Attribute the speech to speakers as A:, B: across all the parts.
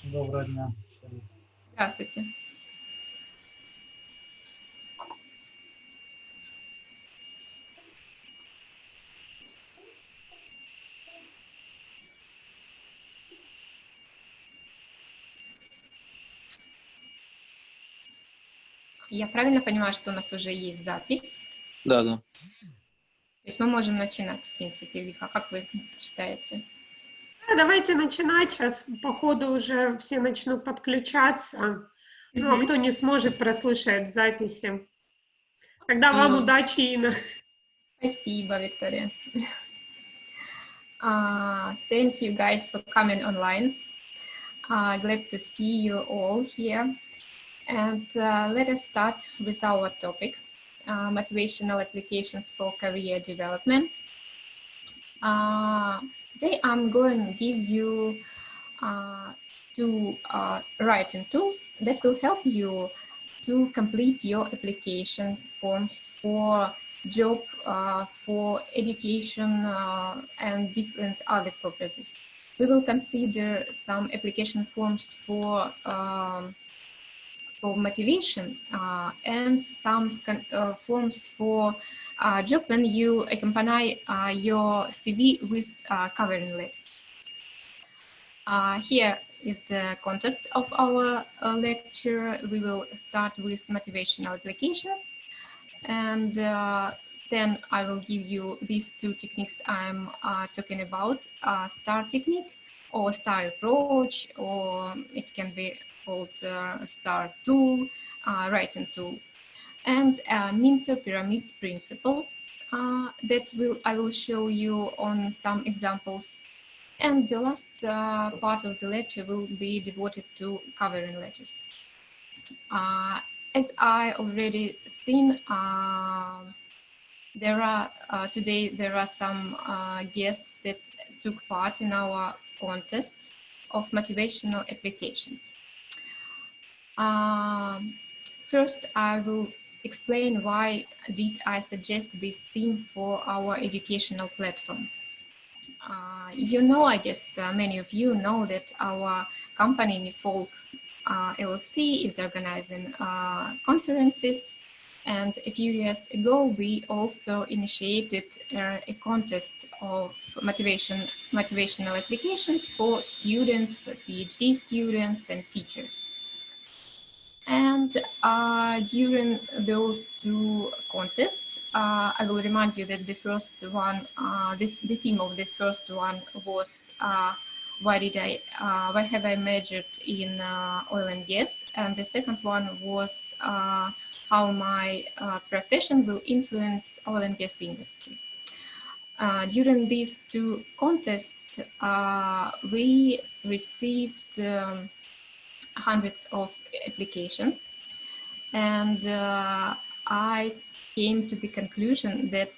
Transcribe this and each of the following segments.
A: Доброго дня.
B: Здравствуйте. Я правильно понимаю, что у нас уже есть запись?
C: Да, да.
B: То есть мы можем начинать, в принципе, Вика, как вы считаете?
D: Давайте начинать. Сейчас, по ходу, уже все начнут подключаться. Ну, а кто не сможет, прослушает в записи. Тогда вам удачи, Инна.
B: Спасибо, Виктория. Thank you guys for coming online. Glad to see you all here. And let us start with our topic, motivational applications for career development. Today I'm going to give you two writing tools that will help you to complete your application forms for job, for education, and different other purposes. We will consider some application forms for motivation and some forms for job when you accompany your CV with covering letters. Here is the content of our lecture. We will start with motivational applications, and then I will give you these two techniques I'm talking about, STAR technique or STAR approach, or it can be called STAR tool, writing tool, and Minto pyramid principle that I will show you on some examples. And the last part of the lecture will be devoted to covering letters. As I already seen, today there are some guests that took part in our contest of motivational applications. First, I will explain why did I suggest this theme for our educational platform. You know, I guess many of you know that our company, Nifolk LLC, is organizing conferences. And a few years ago, we also initiated a contest of motivational applications for students, PhD students, and teachers. And during those two contests, I will remind you that the first one, the theme of the first one was why have I majored in oil and gas, and the second one was how my profession will influence oil and gas industry. During these two contests, we received hundreds of applications, and I came to the conclusion that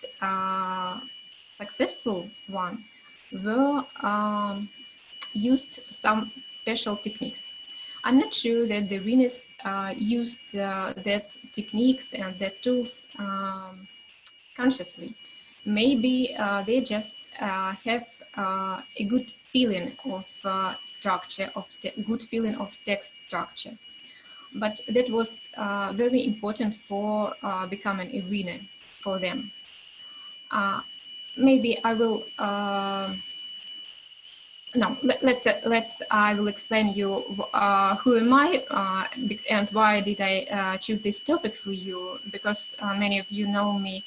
B: successful ones were used some special techniques. I'm not sure that the winners used that techniques and that tools consciously. Maybe they just have a good feeling of structure, good feeling of text structure. But that was very important for becoming a winner for them. Maybe I will. I will explain you who am I and why did I choose this topic for you, because many of you know me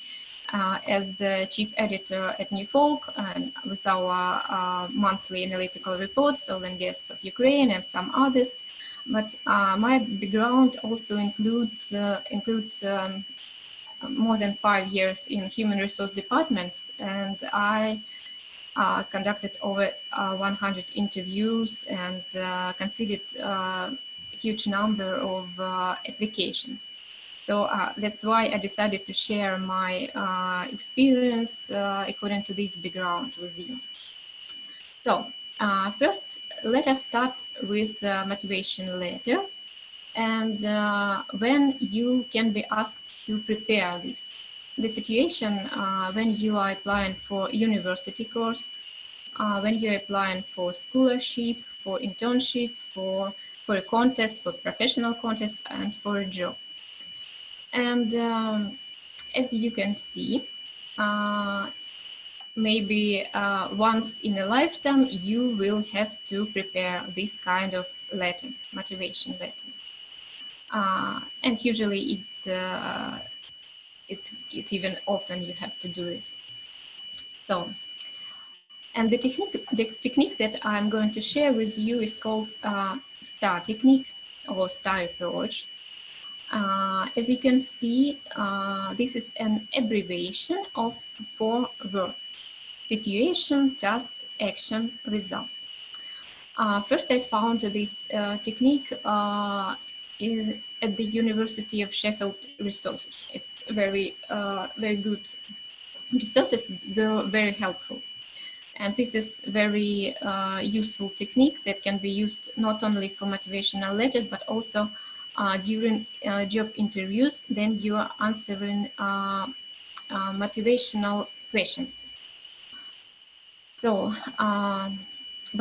B: as the chief editor at Nifolk and with our monthly analytical reports, Oil and Gas of Ukraine and some others. But my background also includes more than 5 years in human resource departments, and I conducted over 100 interviews and considered a huge number of applications. So that's why I decided to share my experience according to this background with you. So first, let us start with the motivation letter and when you can be asked to prepare this. The situation when you are applying for university course, when you're applying for scholarship, for internship, for a contest, for professional contest, and for a job. And as you can see, maybe once in a lifetime, you will have to prepare this kind of letter, motivation letter. And usually it even often you have to do this. So, and the technique that I'm going to share with you is called STAR technique or STAR approach. As you can see, this is an abbreviation of 4 words: situation, task, action, result. First, I found this technique at the University of Sheffield resources. It's very good resources, very helpful. And this is very useful technique that can be used not only for motivational letters, but also during job interviews. Then you are answering motivational questions. So,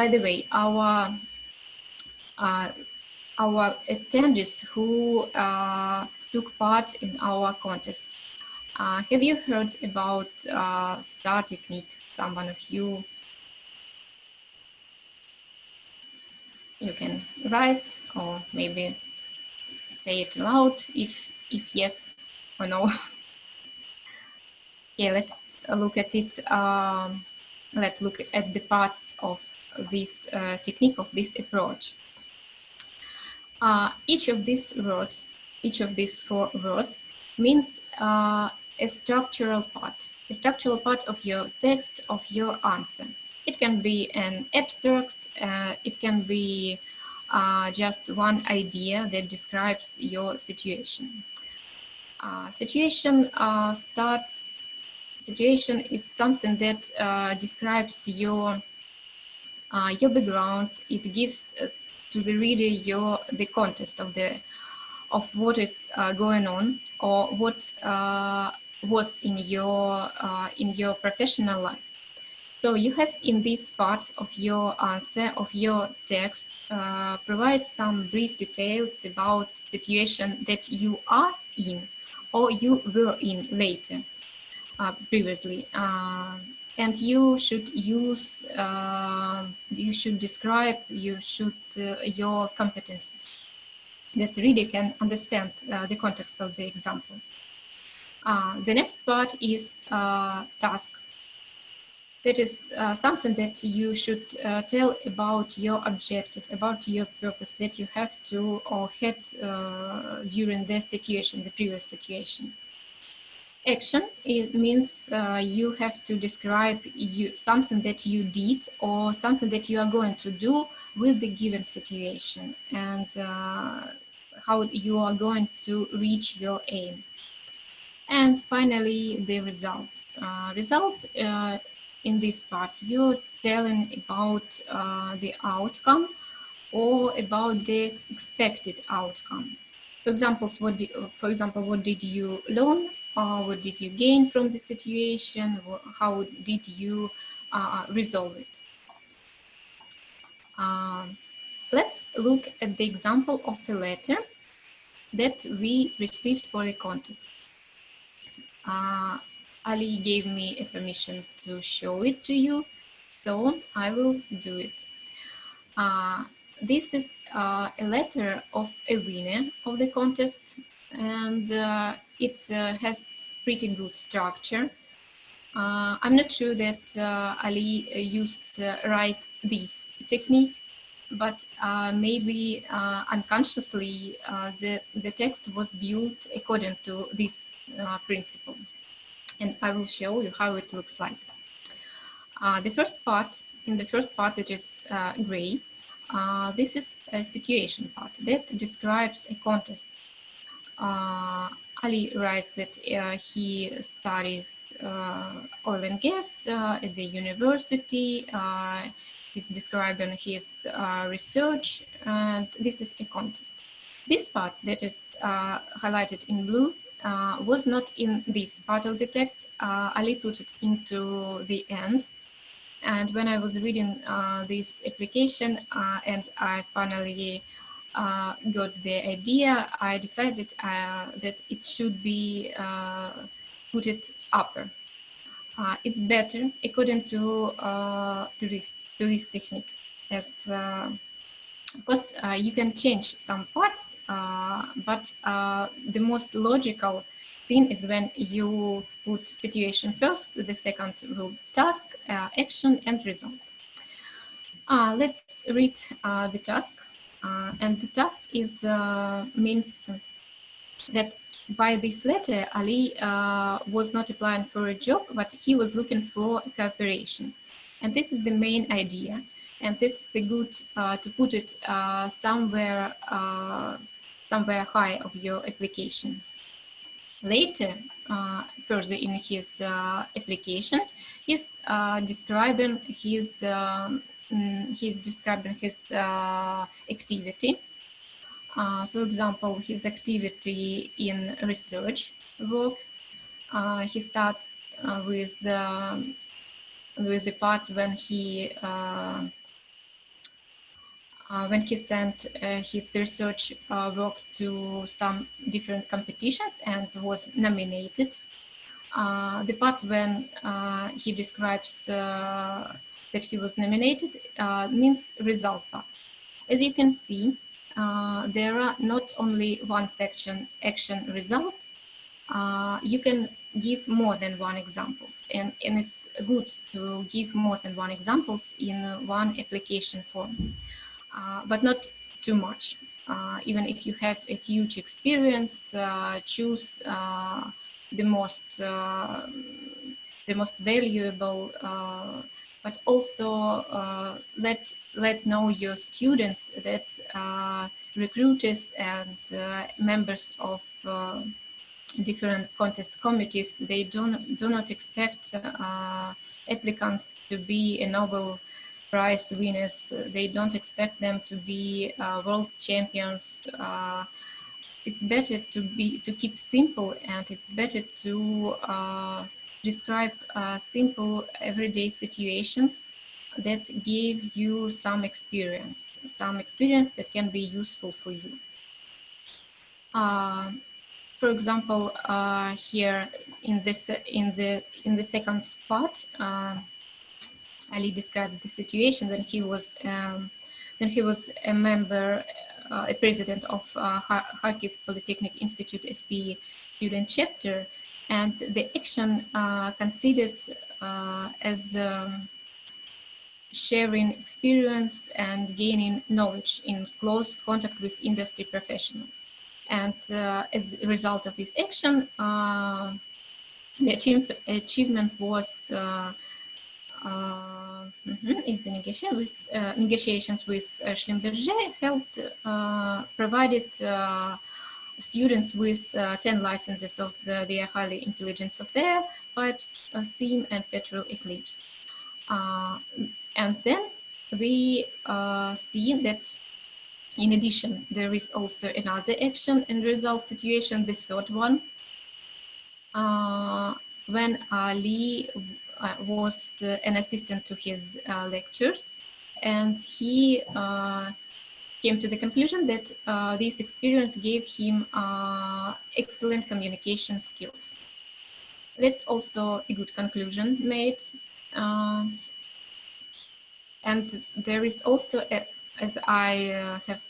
B: by the way, our attendees who took part in our contest, have you heard about STAR technique? Someone of you? You can write or maybe say it aloud if yes or no. Okay, let's look at it. Let's look at the parts of this technique, of this approach. Each of these 4 words means a structural part of your text, of your answer. It can be an abstract, it can be just one idea that describes your situation. Situation is something that describes your background. It gives to the reader the context of what is going on, or what was in your professional life. So you have in this part of your answer, of your text, provide some brief details about situation that you are in or you were in later, previously. And you should use, you should describe, your competencies, that the reader can understand the context of the example. The next part is task. That is something that you should tell about your objective, about your purpose that you have to or had during the situation, the previous situation. Action, it means you have to describe something that you did or something that you are going to do with the given situation, and how you are going to reach your aim. And finally, the result. In this part, you're telling about the outcome or about the expected outcome. For example, what did you learn? What did you gain from the situation? How did you resolve it? Let's look at the example of a letter that we received for the contest. Ali gave me a permission to show it to you, so I will do it. This is a letter of a winner of the contest, and it has pretty good structure. I'm not sure that Ali used right this technique, but maybe unconsciously the text was built according to this principle. And I will show you how it looks like. In the first part, it is gray. This is a situation part that describes a contest. Ali writes that he studies oil and gas at the university. He's describing his research, and this is a contest. This part that is highlighted in blue was not in this part of the text. Ali put it into the end. And when I was reading this application and I finally got the idea, I decided that it should be put it upper. It's better according to this technique. Of course, you can change some parts, but the most logical thing is when you put situation first, the second will task, action, and result. Let's read the task. And the task is means that by this letter, Ali was not applying for a job, but he was looking for cooperation. And this is the main idea. And this is the good to put it somewhere high of your application. Later, further in his application, he's describing his activity. For example, his activity in research work. He starts with the part when he sent his research work to some different competitions and was nominated. The part when he describes that he was nominated means result part. As you can see, there are not only one section, action, result. You can give more than one example, and it's good to give more than one examples in one application form, but not too much. Even if you have a huge experience, choose the most valuable, but also let know your students that recruiters and members of different contest committees, they do not expect applicants to be a Nobel Prize winners. They don't expect them to be world champions. It's better to keep simple, and it's better to describe simple everyday situations that give you some experience that can be useful for you. For example, here in the second part, Ali described the situation when he was a member, a president of Kharkiv Polytechnic Institute SP student chapter, and the action considered as sharing experience and gaining knowledge in close contact with industry professionals. And as a result of this action, the achievement was in the negotiations with Schlumberger helped provided students with 10 licenses of their highly intelligent software, pipes, steam, and petrol eclipse. And then we see that in addition, there is also another action and result situation, the third one, when Ali was an assistant to his lectures, and he came to the conclusion that this experience gave him excellent communication skills. That's also a good conclusion made. And there is also, as I have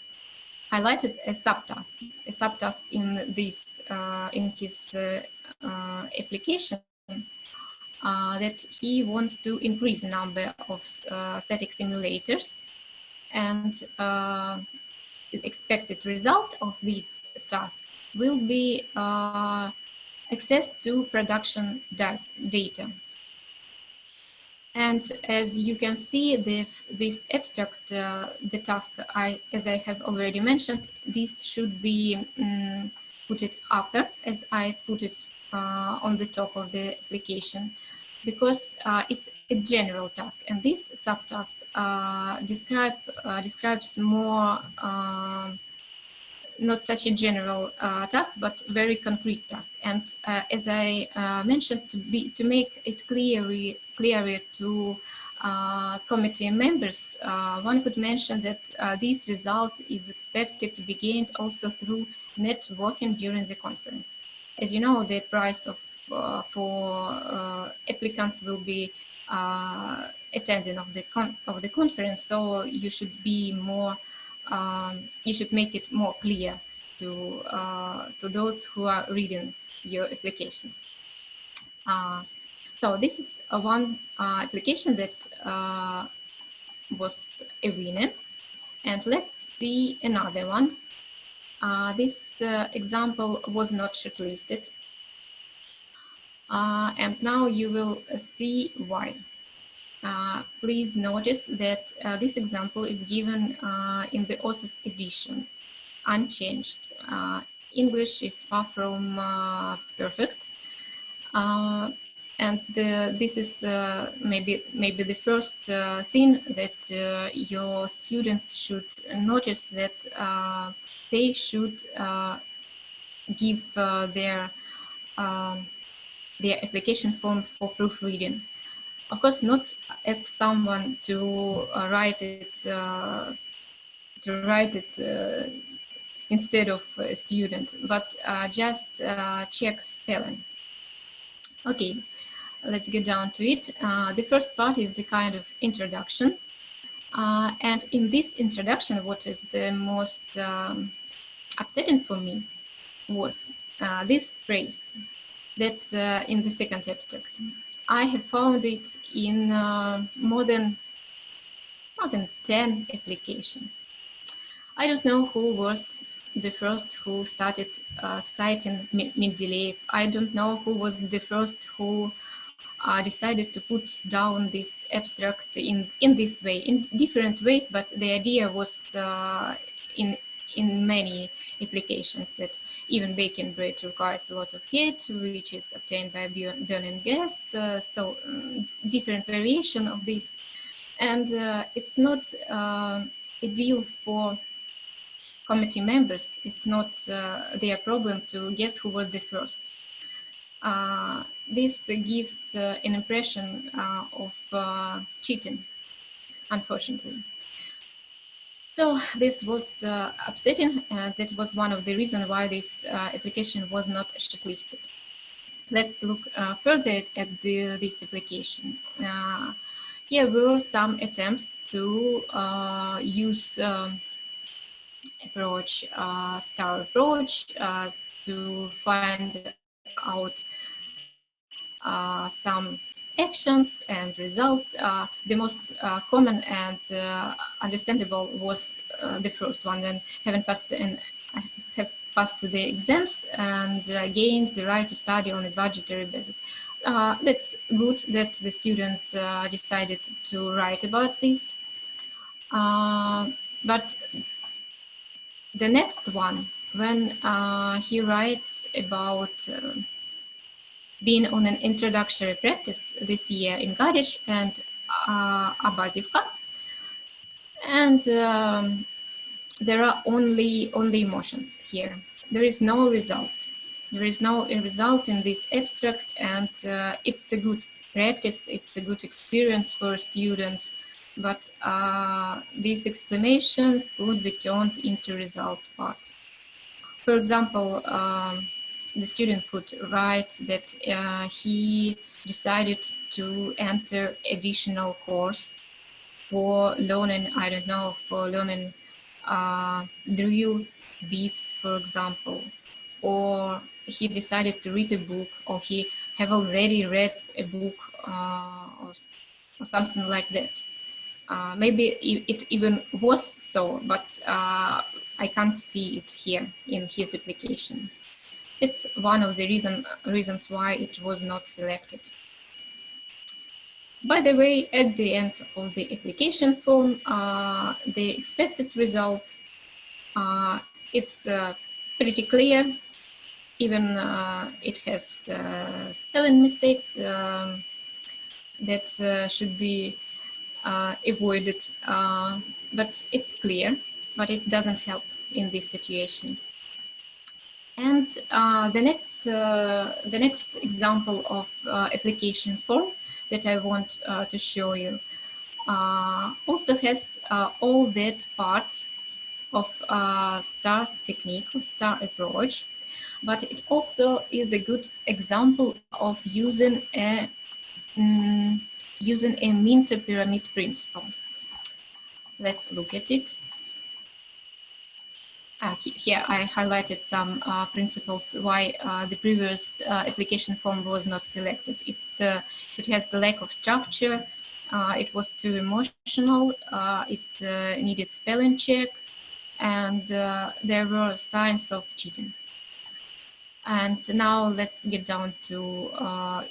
B: highlighted, a subtask in this in his application that he wants to increase the number of static simulators, and the expected result of this task will be access to production data. And as you can see, this abstract, the task, as I have already mentioned, this should be put it upper, as I put it on the top of the application, because it's a general task, and this subtask describes more not such a general task, but very concrete task. And as I mentioned, to make it clearer to committee members, one could mention that this result is expected to be gained also through networking during the conference. As you know, the price of for applicants will be attending of the conference, so you should be more you should make it more clear to those who are reading your applications. So this is one application that was a winner, and let's see another one. This example was not shortlisted, and now you will see why. Please notice that this example is given in the author's edition, unchanged. English is far from perfect, and this is maybe the first thing that your students should notice, that they should give their application form for proofreading. Of course, not ask someone to write it instead of a student, but just check spelling. Okay, let's get down to it. The first part is the kind of introduction, and in this introduction, what is the most upsetting for me was this phrase that's in the second abstract. I have found it in more than 10 applications. I don't know who was the first who started citing Mendeleev. I don't know who was the first who decided to put down this abstract in this way, in different ways, but the idea was in many applications that even baking bread requires a lot of heat, which is obtained by burning gas, so different variation of this. And it's not a deal for committee members. It's not their problem to guess who was the first. This gives an impression of cheating, unfortunately. So this was upsetting, and that was one of the reasons why this application was not shortlisted. Let's look further at this application. Here were some attempts to use star approach to find out some actions and results. The most common and understandable was the first one, when having passed the exams and gained the right to study on a budgetary basis. That's good that the student decided to write about this. But the next one, when he writes about being on an introductory practice this year in Gadich and Abadivka, and there are only emotions here. There is no result. There is no result in this abstract, and it's a good practice, it's a good experience for a student, but these explanations would be turned into result part. For example, the student could write that he decided to enter additional course for learning, I don't know, for learning drill beats, for example, or he decided to read a book, or he have already read a book or something like that. Maybe it even was so, but I can't see it here in his application. It's one of the reasons why it was not selected. By the way, at the end of the application form, the expected result is pretty clear. Even it has spelling mistakes that should be avoided, but it's clear, but it doesn't help in this situation. And the next example of application form that I want to show you also has all that parts of STAR technique, of STAR approach, but it also is a good example of using a Minter pyramid principle. Let's look at it. Here I highlighted some principles why the previous application form was not selected. It has the lack of structure, it was too emotional, it needed spelling check, and there were signs of cheating. And now let's get down to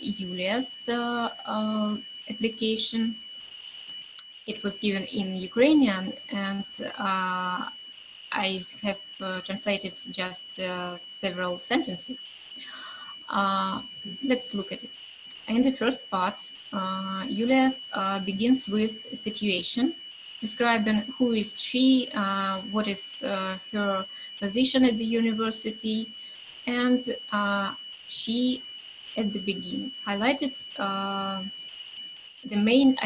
B: Yulia's application. It was given in Ukrainian, and I have translated just several sentences. Let's look at it. In the first part, Yulia begins with a situation, describing who is she, what is her position at the university, and she, at the beginning, highlighted the main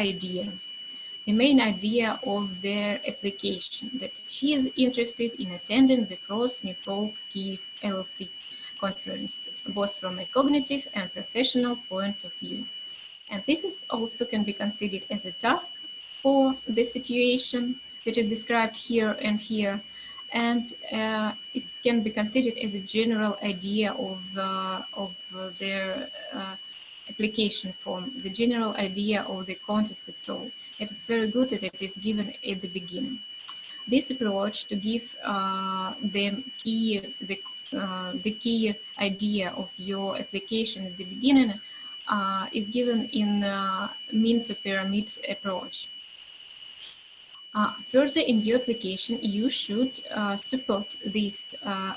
B: idea of their application, that she is interested in attending the first New Folk Kyiv LLC conference, both from a cognitive and professional point of view. And this is also can be considered as a task for the situation that is described here and here. And it can be considered as a general idea of their application form, the general idea of the contest at all. It is very good that it is given at the beginning. This approach to give the key idea of your application at the beginning is given in Minter pyramid approach. Further in your application, you should support this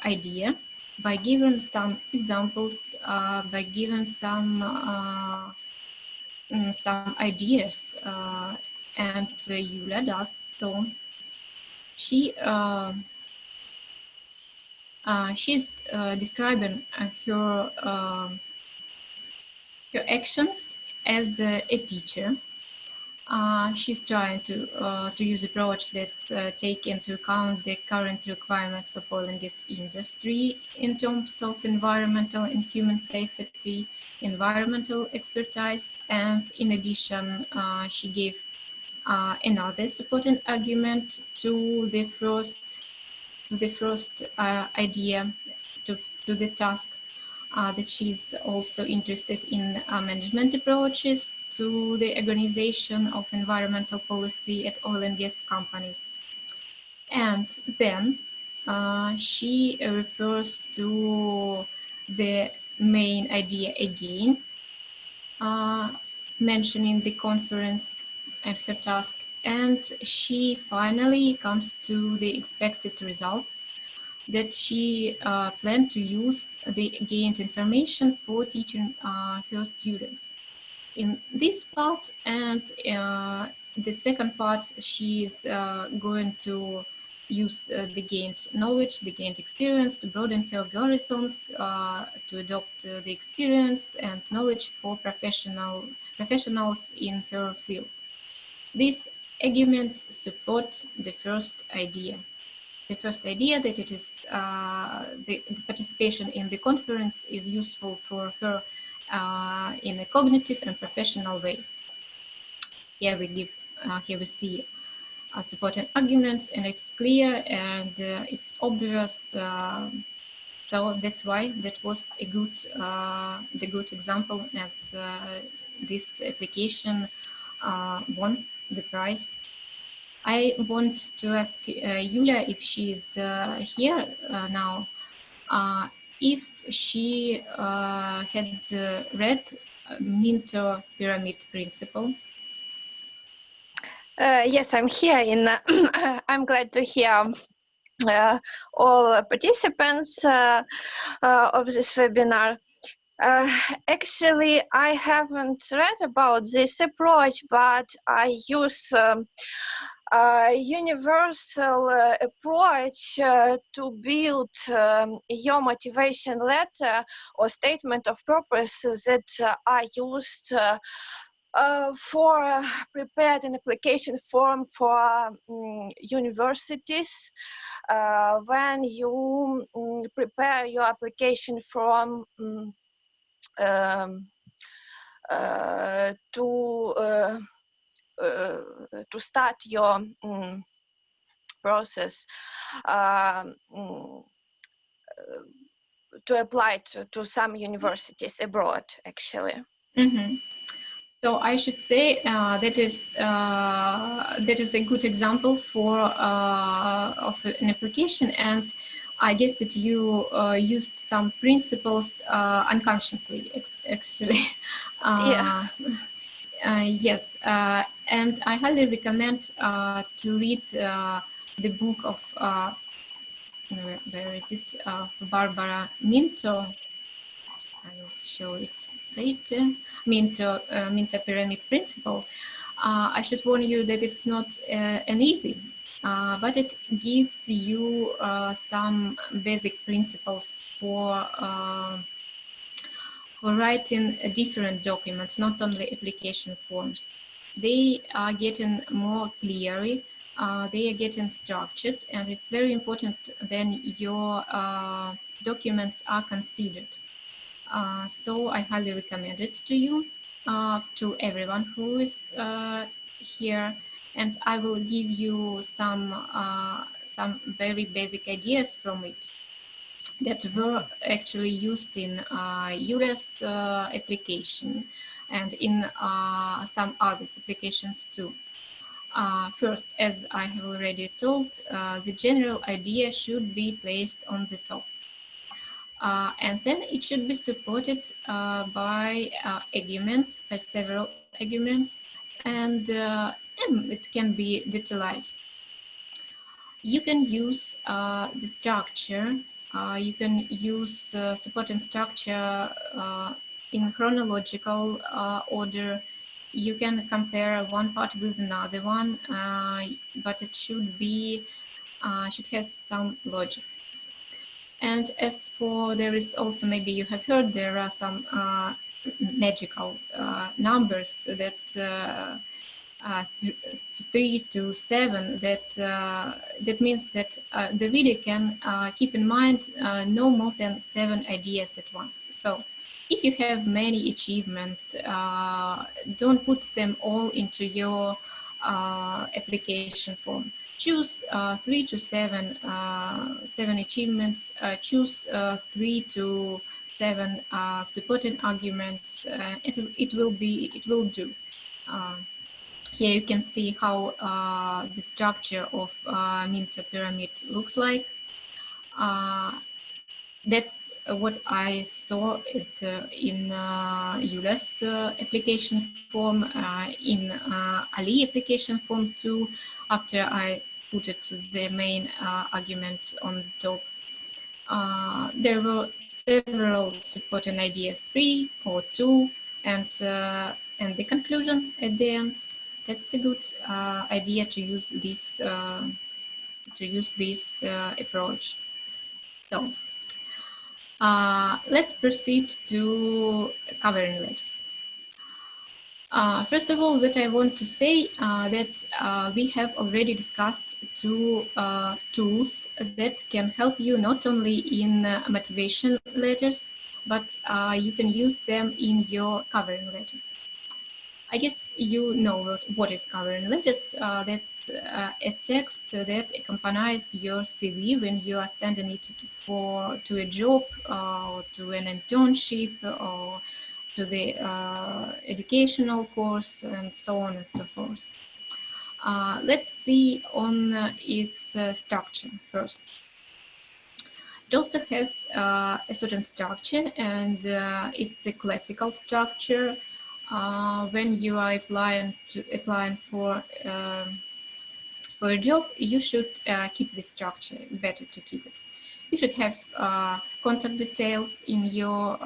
B: idea by giving some examples, by giving some ideas, and Yulia does so. She's describing her actions as a teacher. She's trying to use approach that take into account the current requirements of oil and gas industry in terms of environmental and human safety, environmental expertise, and in addition, she gave another supporting argument to the first idea, to the task, that she's also interested in management approaches to the organization of environmental policy at oil and gas companies. And then she refers to the main idea again, mentioning the conference and her task, and she finally comes to the expected results, that she planned to use the gained information for teaching her students. In this part and the second part, she is going to use the gained knowledge, the gained experience to broaden her horizons, to adopt the experience and knowledge for professionals in her field. These arguments support the first idea. The first idea that it is the participation in the conference is useful for her in a cognitive and professional way. Here we see supporting arguments, and it's clear and it's obvious. So that's why that was a good, the good example, and this application won the prize. I want to ask Yulia if she's here now, if she had read Minter pyramid principle.
A: Yes, I'm here. I'm glad to hear all participants of this webinar. Actually, I haven't read about this approach, but I use universal approach to build your motivation letter or statement of purpose that I used for prepared an application form for universities. When you prepare your application form to start your process to apply to some universities abroad, actually.
B: Mm-hmm. So I should say that is a good example for of an application, and I guess that you used some principles unconsciously, actually.
A: Yeah.
B: Yes, and I highly recommend to read the book of where is it, of Barbara Minto. I will show it later. Minto pyramid principle. I should warn you that it's not an easy, but it gives you some basic principles for writing different documents, not only application forms. They are getting more clearly, they are getting structured, and it's very important then your documents are considered. So I highly recommend it to you, to everyone who is here, and I will give you some very basic ideas from it that were actually used in US application and in some other applications too. First, as I have already told, the general idea should be placed on the top. And then it should be supported by arguments, by several arguments, and it can be detailed. You can use the structure, you can use supporting structure in chronological order. You can compare one part with another one, but it should be, should have some logic. And as for, there is also, maybe you have heard, there are some magical numbers that 3 to 7, that means that the reader can keep in mind no more than 7 ideas at once. So if you have many achievements, don't put them all into your application form. Choose 3 to 7 achievements. Choose 3 to 7 supporting arguments. It will do. Here you can see how the structure of Minto pyramid looks like. That's what I saw in US application form, in Ali application form too, after I put it the main argument on the top. There were several supporting ideas, 3 or 2, and the conclusion at the end. That's a good idea to use this approach. So let's proceed to covering letters. First of all, what I want to say that we have already discussed 2 tools that can help you not only in motivation letters, but you can use them in your covering letters. I guess you know what is covering letters. That's a text that accompanies your CV when you are sending it to a job, or to an internship, or to the educational course, and so on and so forth. Let's see on its structure first. It also has a certain structure, and it's a classical structure. When you are applying for a job, you should keep this structure. Better to keep it. You should have contact details in your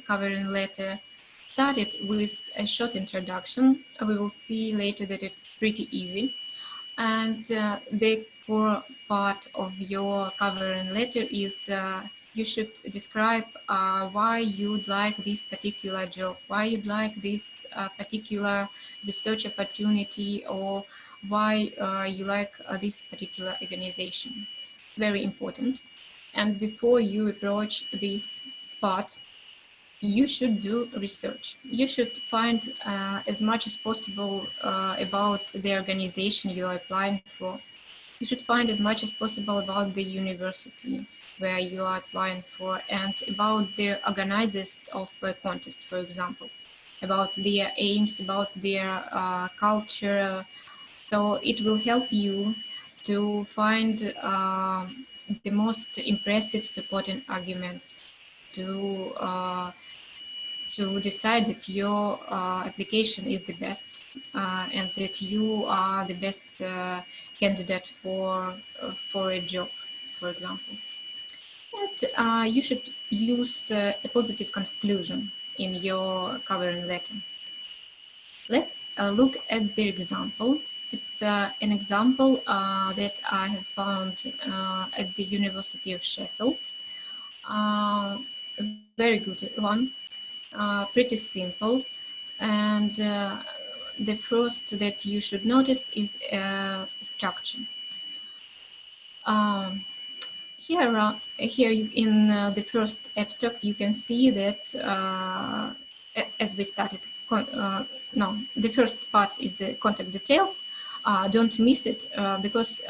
B: covering letter. Start it with a short introduction. We will see later that it's pretty easy. And the core part of your covering letter is you should describe why you'd like this particular job, why you'd like this particular research opportunity, or why you like this particular organization. Very important. And before you approach this part, you should do research. You should find as much as possible about the organization you are applying for. You should find as much as possible about the university where you are applying for, and about the organizers of the contest, for example, about their aims, about their culture. So it will help you to find the most impressive supporting arguments to decide that your application is the best and that you are the best candidate for a job, for example. And you should use a positive conclusion in your covering letter. Let's look at the example. It's an example that I have found at the University of Sheffield. Very good one, pretty simple. And the first that you should notice is structure. Here in the first abstract, you can see that as we started, the first part is the contact details. Don't miss it because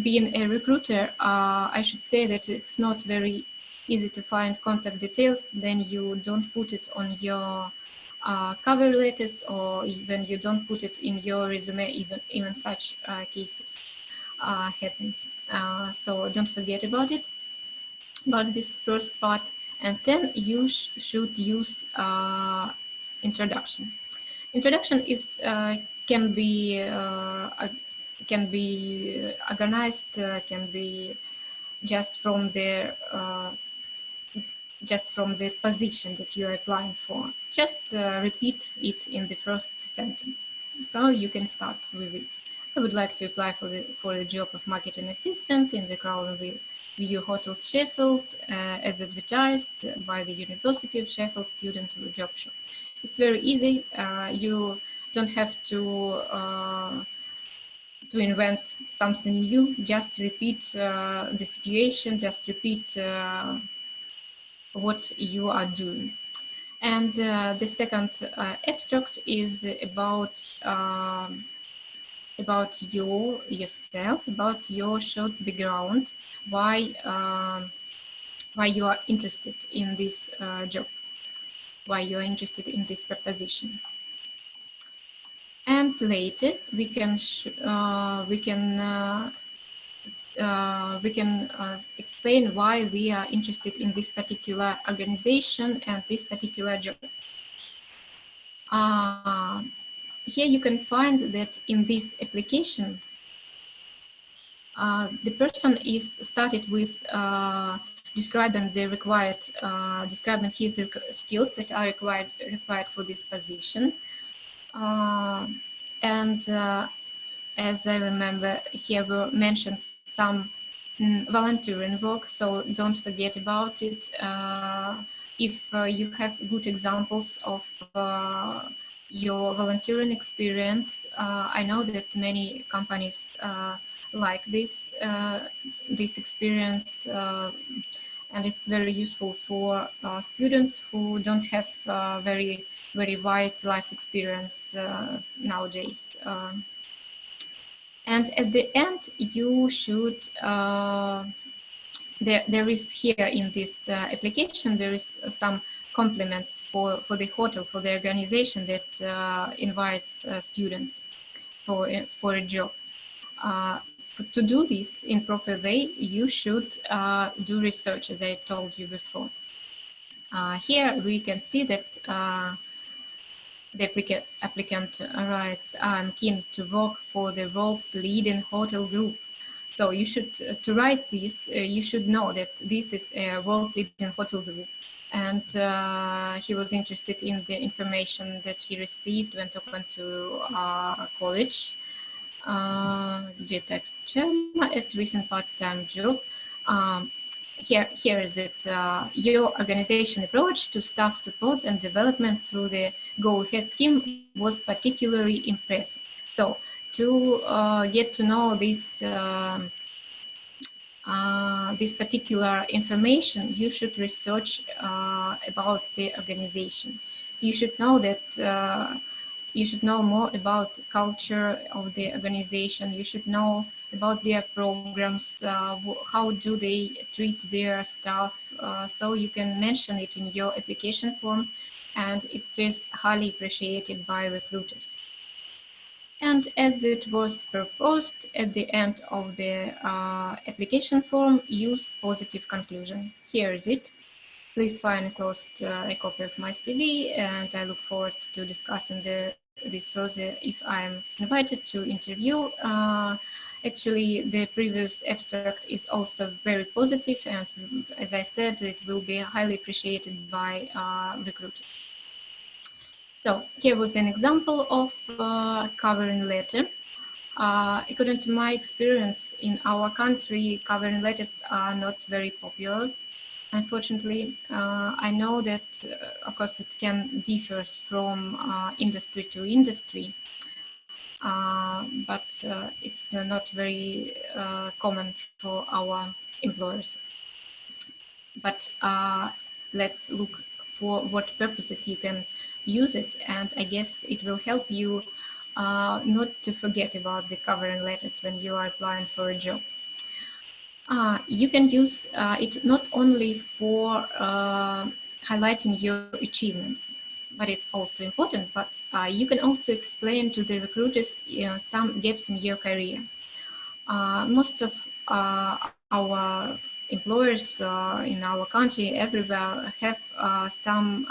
B: being a recruiter, I should say that it's not very easy to find contact details. Then you don't put it on your cover letters, or even you don't put it in your resume. Even such cases happened. So don't forget about it, about this first part. And then you should use introduction. Introduction is can be organized, can be just from the position that you are applying for. Just repeat it in the first sentence. So you can start with it. I would like to apply for the job of marketing assistant in the Crown View Hotels Sheffield, as advertised by the University of Sheffield student job shop. It's very easy. You don't have to invent something new. Just repeat the situation. Just repeat what you are doing. And the second abstract is about yourself, about your short background, why you are interested in this job, why you are interested in this proposition. And later we can explain why we are interested in this particular organization and this particular job. Here you can find that in this application, the person is started with describing the required, describing his skills that are required for this position. And as I remember, here were mentioned some volunteering work, so don't forget about it. If you have good examples of your volunteering experience, I know that many companies like this experience, and it's very useful for students who don't have very wide life experience nowadays. And at the end, you should, there is here in this application, there is some compliments for the hotel, for the organization that invites students for a job. To do this in proper way, you should do research, as I told you before. Here we can see that the applicant writes, I'm keen to work for the world's leading hotel group. So you should, to write this, you should know that this is a world leading hotel group. And he was interested in the information that he received when talking to college. At recent part-time job. here is it. Your organization approach to staff support and development through the Go Ahead scheme was particularly impressive. So to get to know this this particular information, you should research about the organization. You should know that you should know more about the culture of the organization. You should know about their programs, how do they treat their staff, so you can mention it in your application form, and it is highly appreciated by recruiters. And as it was proposed at the end of the application form, use positive conclusion. Here is it. Please find enclosed a copy of my CV, and I look forward to discussing this further if I'm invited to interview. Actually, the previous abstract is also very positive, and as I said, it will be highly appreciated by recruiters. So here was an example of covering letter. According to my experience in our country, covering letters are not very popular. Unfortunately, I know that, of course, it can differ from industry to industry, but it's not very common for our employers. But let's look for what purposes you can use it, and I guess it will help you not to forget about the covering letters when you are applying for a job. You can use it not only for highlighting your achievements, but it's also important, but you can also explain to the recruiters some gaps in your career. Most of our employers in our country, everywhere, have some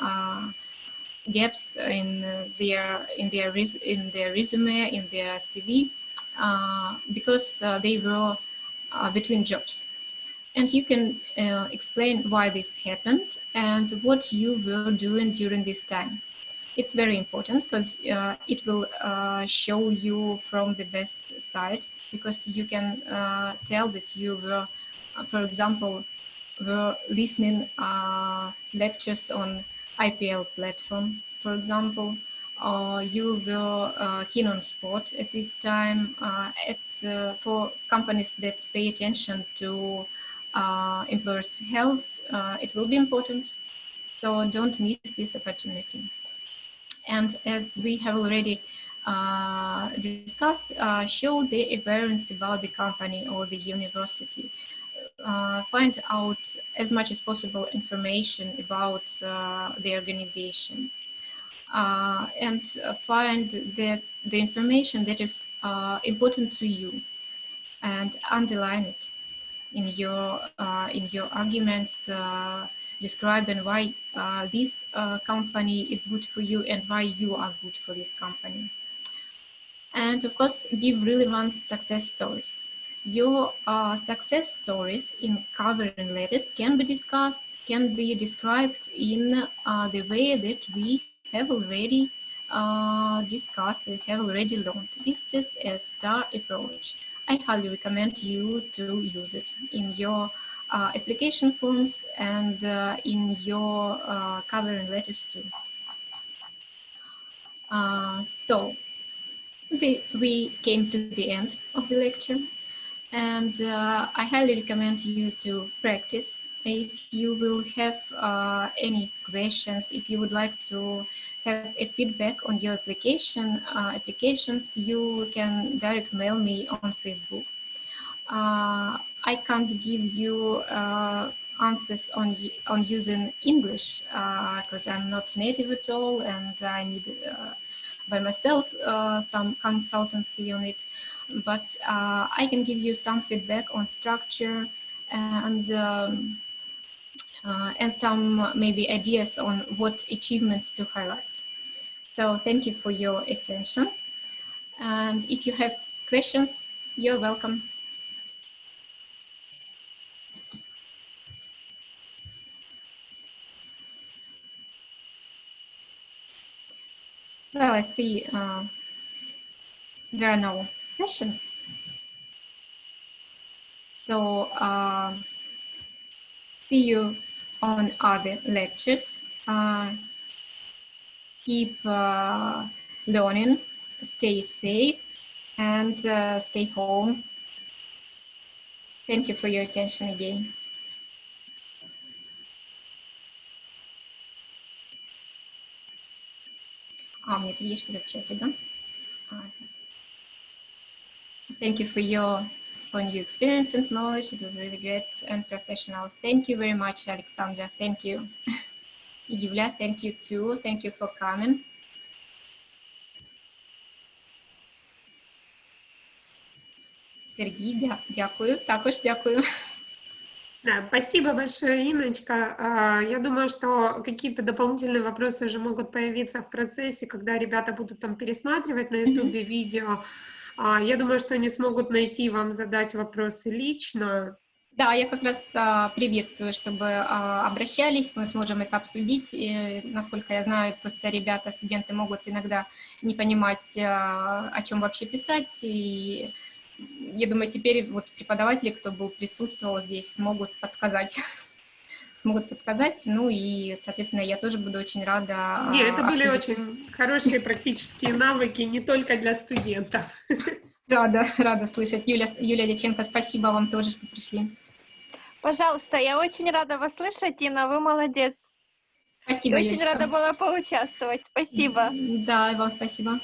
B: gaps in their resume, in their CV, because they were between jobs. And you can explain why this happened and what you were doing during this time. It's very important because it will show you from the best side, because you can tell that you were, for example, were listening lectures on IPL platform, for example, you were keen on sport at this time. For companies that pay attention to employers' health, it will be important. So don't miss this opportunity. And as we have already discussed, show the awareness about the company or the university. Find out as much as possible information about the organization. And find that the information that is important to you, and underline it in your arguments, describing why this company is good for you and why you are good for this company. And of course, give relevant success stories. Your success stories in covering letters can be discussed, can be described in the way that we have already discussed, we have already learned. This is a STAR approach. I highly recommend you to use it in your application forms and in your covering letters too. So we came to the end of the lecture, and I highly recommend you to practice. If you will have any questions, if you would like to have a feedback on your applications, you can direct mail me on Facebook. I can't give you answers on using English because I'm not native at all, and I need by myself some consultancy on it. But I can give you some feedback on structure and some maybe ideas on what achievements to highlight. So thank you for your attention. And if you have questions, you're welcome. Well, I see there are no questions. So see you on other lectures. Keep learning, stay safe, and stay home. Thank you for your attention again. У меня тут есть что-то в чате, да? Thank you for your new experience and knowledge. It was really great and professional. Thank you very much, Alexandra. Thank you. Юля, thank you too. Thank you for coming. Сергій, дякую. Також дякую.
D: Да, спасибо большое, Инночка. Я думаю, что какие-то дополнительные вопросы уже могут появиться в процессе, когда ребята будут там пересматривать на YouTube видео. Я думаю, что они смогут найти вам задать вопросы лично.
B: Да, я как раз приветствую, чтобы обращались, мы сможем это обсудить. И, насколько я знаю, просто ребята, студенты могут иногда не понимать, о чем вообще писать. И я думаю, теперь вот преподаватели, кто был присутствовал здесь, смогут подсказать. Ну и, соответственно, я тоже буду очень рада.
D: Нет, это были очень хорошие практические навыки, не только для студентов.
B: Рада слышать. Юлия Дяченко, спасибо вам тоже, что пришли.
A: Пожалуйста, я очень рада вас слышать, Инна, вы молодец.
B: Спасибо,
A: И очень
B: Юлечка.
A: рада была поучаствовать. Спасибо.
B: Да, и вам спасибо.